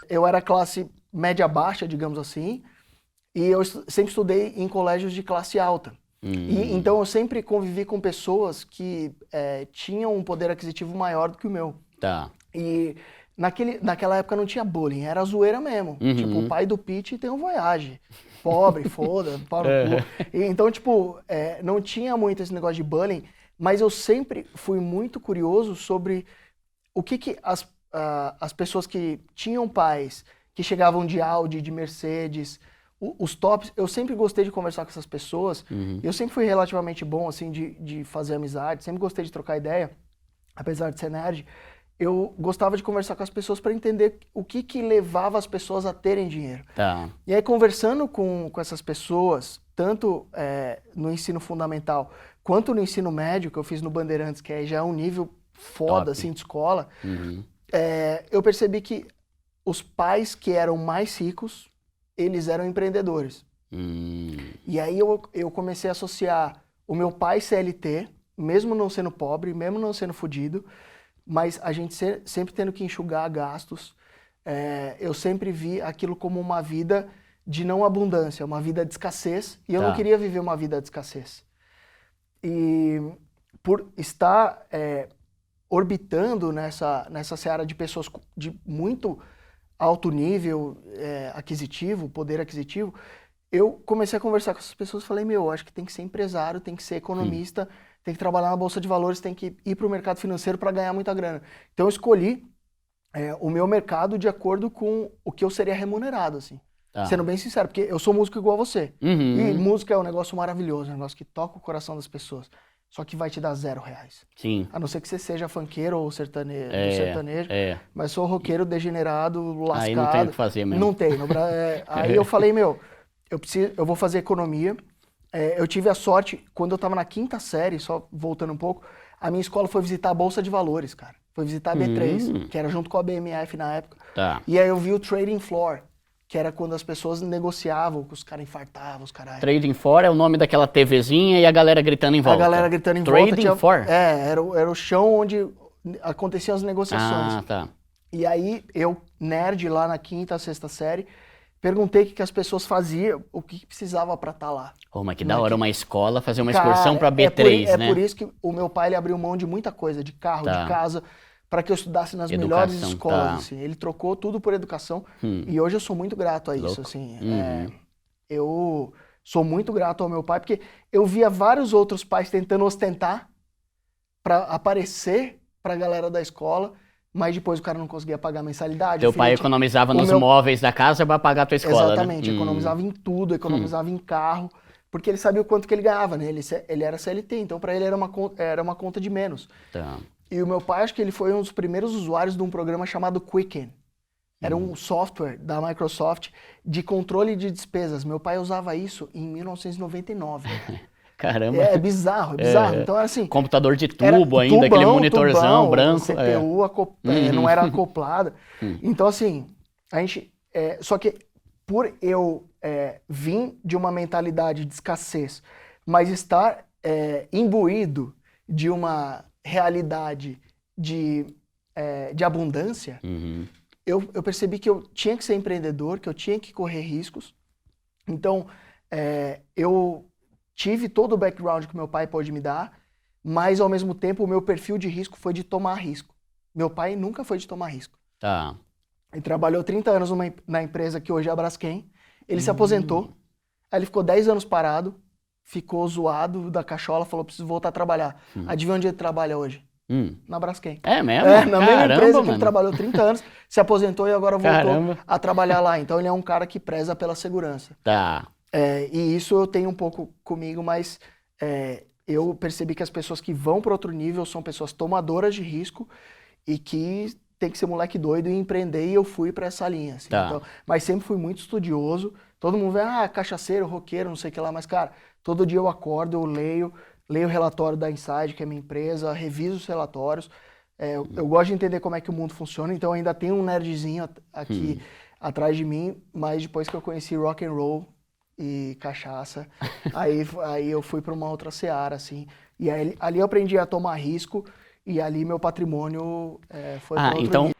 Eu era classe média baixa, digamos assim, e eu sempre estudei em colégios de classe alta. E, então eu sempre convivi com pessoas que tinham um poder aquisitivo maior do que o meu. Tá. E naquela época não tinha bullying, era zoeira mesmo. Tipo, o pai do Pete tem um Voyage. Pobre, foda, pau no cu. E, então, tipo, não tinha muito esse negócio de bullying, mas eu sempre fui muito curioso sobre o que as pessoas que tinham pais, que chegavam de Audi, de Mercedes, os tops, eu sempre gostei de conversar com essas pessoas. Eu sempre fui relativamente bom, assim, de fazer amizade, sempre gostei de trocar ideia, apesar de ser nerd. Eu gostava de conversar com as pessoas para entender o que levava as pessoas a terem dinheiro. Tá. E aí, conversando com essas pessoas, tanto no ensino fundamental quanto no ensino médio, que eu fiz no Bandeirantes, que aí já é um nível foda, assim, de escola, eu percebi que os pais que eram mais ricos, eles eram empreendedores. E aí eu comecei a associar o meu pai CLT, mesmo não sendo pobre, mesmo não sendo fudido, mas a gente sempre tendo que enxugar gastos. Eu sempre vi aquilo como uma vida de não abundância, uma vida de escassez, e eu não queria viver uma vida de escassez. E por estar orbitando nessa seara de pessoas de muito alto nível aquisitivo, poder aquisitivo, eu comecei a conversar com essas pessoas e falei, acho que tem que ser empresário, tem que ser economista, tem que trabalhar na Bolsa de Valores, tem que ir para o mercado financeiro para ganhar muita grana. Então eu escolhi o meu mercado de acordo com o que eu seria remunerado, assim. Sendo bem sincero, porque eu sou músico igual a você. E música é um negócio maravilhoso, um negócio que toca o coração das pessoas. Só que vai te dar R$0. Sim. A não ser que você seja funkeiro ou sertanejo, mas sou roqueiro degenerado, lascado. Aí não tem o que fazer mesmo. Não tem. Aí eu falei, eu vou fazer economia. Eu tive a sorte, quando eu estava na 5ª série, só voltando um pouco, a minha escola foi visitar a Bolsa de Valores, cara. Foi visitar a B3, que era junto com a BMF na época. E aí eu vi o Trading Floor, que era quando as pessoas negociavam, que os caras infartavam, os caras... Trading Floor é o nome daquela TVzinha e a galera gritando em volta. A galera gritando em volta. Trading Floor? Era o chão onde aconteciam as negociações. Ah, tá. E aí eu, nerd, lá na 5ª, 6ª série, perguntei o que as pessoas faziam, o que precisava pra estar lá. Mas que da hora uma escola fazer uma excursão pra B3, né? É por isso que o meu pai ele abriu mão de muita coisa, de carro, de casa, para que eu estudasse nas melhores escolas, assim. Ele trocou tudo por educação e hoje eu sou muito grato a isso, assim. Eu sou muito grato ao meu pai, porque eu via vários outros pais tentando ostentar para aparecer para a galera da escola, mas depois o cara não conseguia pagar a mensalidade. Teu pai economizava nos móveis da casa para pagar a tua escola, exatamente, né? Economizava em tudo, economizava em carro, porque ele sabia o quanto que ele ganhava, né? Ele era CLT, então para ele era uma conta de menos. Tá. E o meu pai, acho que ele foi um dos primeiros usuários de um programa chamado Quicken. Era um software da Microsoft de controle de despesas. Meu pai usava isso em 1999. Caramba. É bizarro. Então era assim... Computador de tubo ainda, aquele monitorzão branco. CPU não era acoplada. Então assim, a gente... só que por eu vir de uma mentalidade de escassez, mas estar imbuído de uma realidade de abundância, eu percebi que eu tinha que ser empreendedor, que eu tinha que correr riscos. Então, eu tive todo o background que meu pai pôde me dar, mas ao mesmo tempo o meu perfil de risco foi de tomar risco. Meu pai nunca foi de tomar risco. Tá. Ele trabalhou 30 anos na empresa que hoje é a Braskem. Ele se aposentou, aí ele ficou 10 anos parado, ficou zoado da cachola, falou, preciso voltar a trabalhar. Adivinha onde ele trabalha hoje? Na Braskem. É mesmo? Na mesma empresa que ele trabalhou 30 anos, se aposentou e agora voltou a trabalhar lá. Então ele é um cara que preza pela segurança. Tá. E isso eu tenho um pouco comigo, mas eu percebi que as pessoas que vão para outro nível são pessoas tomadoras de risco e que tem que ser moleque doido e empreender, e eu fui para essa linha. Assim. Tá. Então, mas sempre fui muito estudioso. Todo mundo vê, cachaceiro, roqueiro, não sei o que lá, mas cara, todo dia eu acordo, eu leio o relatório da Inside, que é minha empresa, reviso os relatórios. Eu gosto de entender como é que o mundo funciona, então ainda tem um nerdzinho aqui atrás de mim, mas depois que eu conheci rock and roll e cachaça, aí eu fui para uma outra seara, assim. E aí, ali eu aprendi a tomar risco, e ali meu patrimônio foi para outro nível.